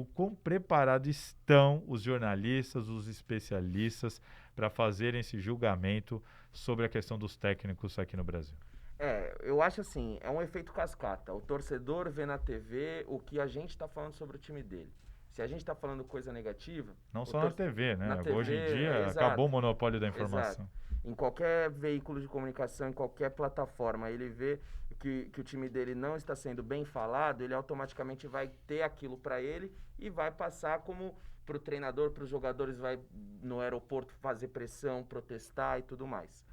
o quão preparados estão os jornalistas, os especialistas para fazerem esse julgamento sobre a questão dos técnicos aqui no Brasil? Eu acho assim, é um efeito cascata. O torcedor vê na TV o que a gente está falando sobre o time dele. Se a gente está falando coisa negativa... Não só na TV, né? Na TV, hoje em dia exato, acabou o monopólio da informação. Exato. Em qualquer veículo de comunicação, em qualquer plataforma, ele vê que o time dele não está sendo bem falado, ele automaticamente vai ter aquilo para ele e vai passar como para o treinador, para os jogadores, vai no aeroporto fazer pressão, protestar e tudo mais.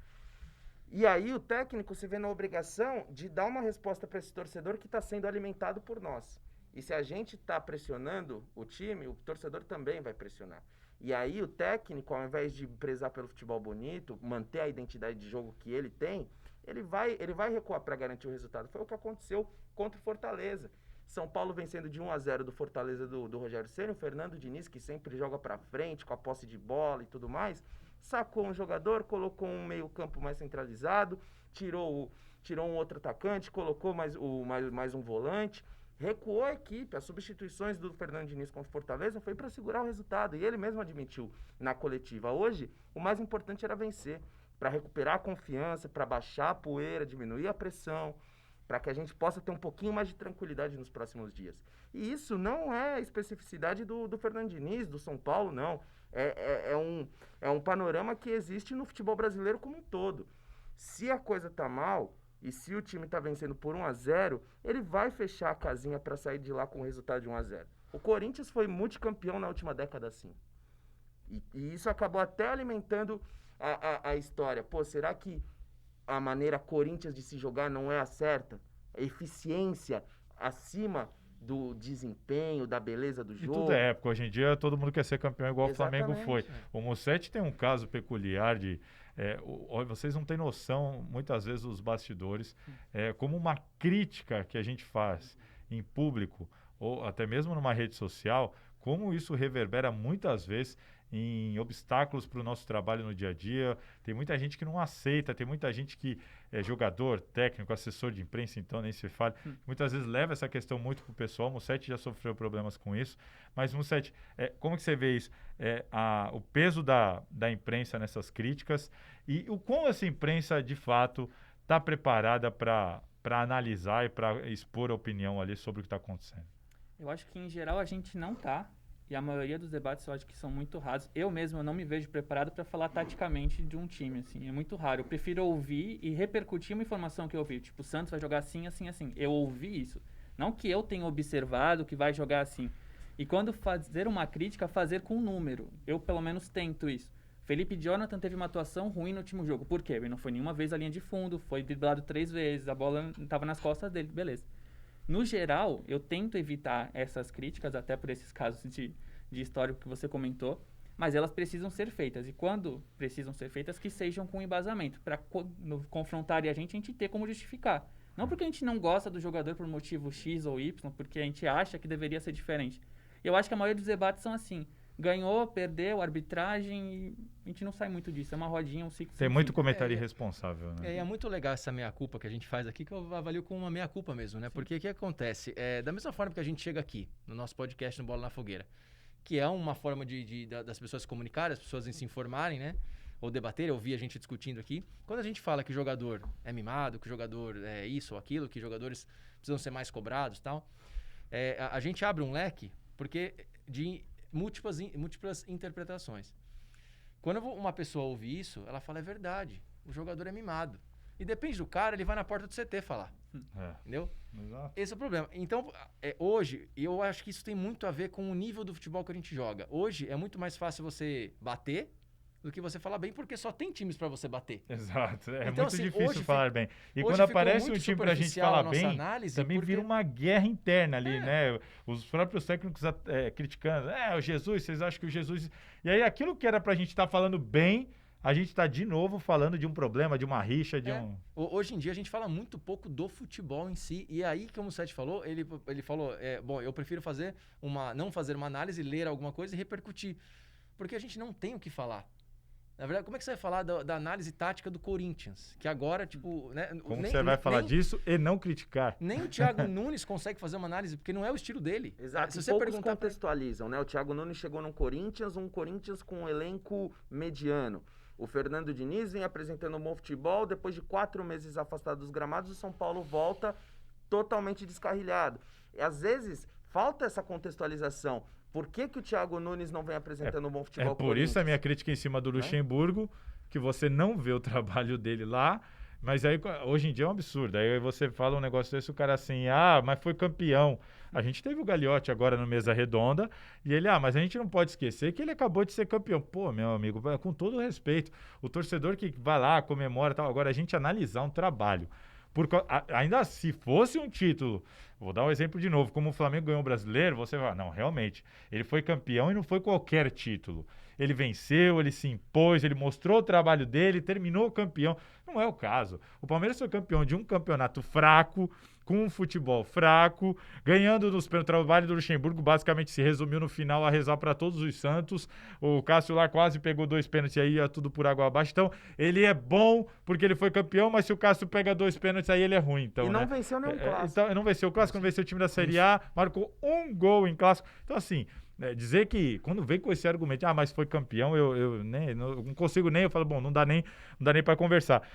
E aí o técnico se vê na obrigação de dar uma resposta para esse torcedor que está sendo alimentado por nós. E se a gente está pressionando o time, o torcedor também vai pressionar. E aí o técnico, ao invés de prezar pelo futebol bonito, manter a identidade de jogo que ele tem, ele vai recuar para garantir o resultado. Foi o que aconteceu contra o Fortaleza. São Paulo vencendo de 1-0 do Fortaleza do Rogério Ceni, o Fernando Diniz, que sempre joga para frente, com a posse de bola e tudo mais, sacou um jogador, colocou um meio-campo mais centralizado, tirou um outro atacante, colocou mais um volante, recuou a equipe. As substituições do Fernando Diniz contra o Fortaleza foi para segurar o resultado, e ele mesmo admitiu na coletiva. Hoje, o mais importante era vencer, para recuperar a confiança, para baixar a poeira, diminuir a pressão, para que a gente possa ter um pouquinho mais de tranquilidade nos próximos dias. E isso não é especificidade do Fernando Diniz, do São Paulo, não. É um panorama que existe no futebol brasileiro como um todo. Se a coisa tá mal e se o time tá vencendo por 1-0, ele vai fechar a casinha para sair de lá com o resultado de 1-0. O Corinthians foi multicampeão na última década assim. E isso acabou até alimentando a história. Pô, será que a maneira Corinthians de se jogar não é a certa? A eficiência acima do desempenho, da beleza do jogo. E tudo é época. Hoje em dia todo mundo quer ser campeão igual Exatamente. O Flamengo foi. O Musetti tem um caso peculiar de... vocês não têm noção, muitas vezes, os bastidores, como uma crítica que a gente faz em público, ou até mesmo numa rede social, como isso reverbera muitas vezes em obstáculos para o nosso trabalho no dia a dia. Tem muita gente que não aceita, tem muita gente que é jogador, técnico, assessor de imprensa, então nem se fala. Muitas vezes leva essa questão muito para o pessoal. O Musetti já sofreu problemas com isso. Mas, Musetti, como que você vê isso? O peso da imprensa nessas críticas e o quão essa imprensa, de fato, está preparada para analisar e para expor a opinião ali sobre o que está acontecendo? Eu acho que, em geral, a gente não está. E a maioria dos debates eu acho que são muito rasos. Eu mesmo não me vejo preparado para falar taticamente de um time, assim. É muito raro. Eu prefiro ouvir e repercutir uma informação que eu ouvi. Tipo, o Santos vai jogar assim, assim, assim. Eu ouvi isso. Não que eu tenha observado que vai jogar assim. E quando fazer uma crítica, fazer com número. Eu, pelo menos, tento isso. Felipe Jonathan teve uma atuação ruim no último jogo. Por quê? Ele não foi nenhuma vez à linha de fundo, foi driblado 3 vezes, a bola estava nas costas dele, beleza. No geral, eu tento evitar essas críticas, até por esses casos de histórico que você comentou, mas elas precisam ser feitas. E quando precisam ser feitas, que sejam com embasamento, para confrontarem a gente ter como justificar. Não porque a gente não gosta do jogador por motivo X ou Y, porque a gente acha que deveria ser diferente. Eu acho que a maioria dos debates são assim. Ganhou, perdeu, arbitragem, e a gente não sai muito disso. É uma rodinha, um ciclo. Tem muito comentário irresponsável, né? É muito legal essa meia-culpa que a gente faz aqui, que eu avalio como uma meia-culpa mesmo, né? Sim. Porque o que acontece? Da mesma forma que a gente chega aqui, no nosso podcast no Bola na Fogueira, que é uma forma das pessoas se comunicarem, as pessoas se informarem, né? Ou debater, ouvir a gente discutindo aqui. Quando a gente fala que o jogador é mimado, que o jogador é isso ou aquilo, que jogadores precisam ser mais cobrados e tal, a gente abre um leque porque de múltiplas interpretações. Quando uma pessoa ouve isso, ela fala, é verdade, o jogador é mimado. E depende do cara, ele vai na porta do CT falar. Entendeu? Exato. Esse é o problema. Então, hoje, eu acho que isso tem muito a ver com o nível do futebol que a gente joga. Hoje, é muito mais fácil você bater do que você falar bem, porque só tem times pra você bater. Exato. Então, muito assim, difícil falar bem. E quando aparece um time pra gente falar bem, também vira uma guerra interna ali, né? Os próprios técnicos criticando. O Jesus, vocês acham que o Jesus... E aí, aquilo que era pra gente estar falando bem, a gente está de novo falando de um problema, de uma rixa, Hoje em dia a gente fala muito pouco do futebol em si, e aí, como o Sete falou, ele falou, eu prefiro não fazer uma análise, ler alguma coisa e repercutir, porque a gente não tem o que falar. Na verdade, como é que você vai falar da análise tática do Corinthians? Que agora, tipo... Né, como você vai falar disso e não criticar? Nem o Thiago Nunes consegue fazer uma análise, porque não é o estilo dele. Exato, Se você poucos perguntar contextualizam, né? O Thiago Nunes chegou um Corinthians com um elenco mediano. O Fernando Diniz vem apresentando um bom futebol, depois de 4 meses afastado dos gramados, o São Paulo volta totalmente descarrilhado. E, às vezes, falta essa contextualização. Por que o Thiago Nunes não vem apresentando um bom futebol? É por isso a minha crítica em cima do Luxemburgo, que você não vê o trabalho dele lá, mas aí hoje em dia é um absurdo. Aí você fala um negócio desse, o cara assim, mas foi campeão. A gente teve o Gagliotti agora no Mesa Redonda, e ele, mas a gente não pode esquecer que ele acabou de ser campeão. Pô, meu amigo, com todo o respeito, o torcedor que vai lá, comemora e tal, agora a gente analisar um trabalho. Ainda se fosse um título, vou dar um exemplo de novo, como o Flamengo ganhou o Brasileiro, você vai, não, realmente, ele foi campeão e não foi qualquer título. Ele venceu, ele se impôs, ele mostrou o trabalho dele, terminou campeão. Não é o caso. O Palmeiras foi campeão de um campeonato fraco, com um futebol fraco, ganhando o trabalho do Luxemburgo, basicamente se resumiu no final a rezar para todos os santos. O Cássio lá quase pegou 2 pênaltis aí, ia tudo por água abaixo. Então, ele é bom porque ele foi campeão, mas se o Cássio pega 2 pênaltis aí, ele é ruim. Então, e não venceu nenhum clássico. Então, não venceu o clássico, não venceu o time da Série A, marcou 1 gol em clássico. Então, assim, dizer que quando vem com esse argumento, mas foi campeão, eu não consigo nem, eu falo, bom, não dá nem para conversar.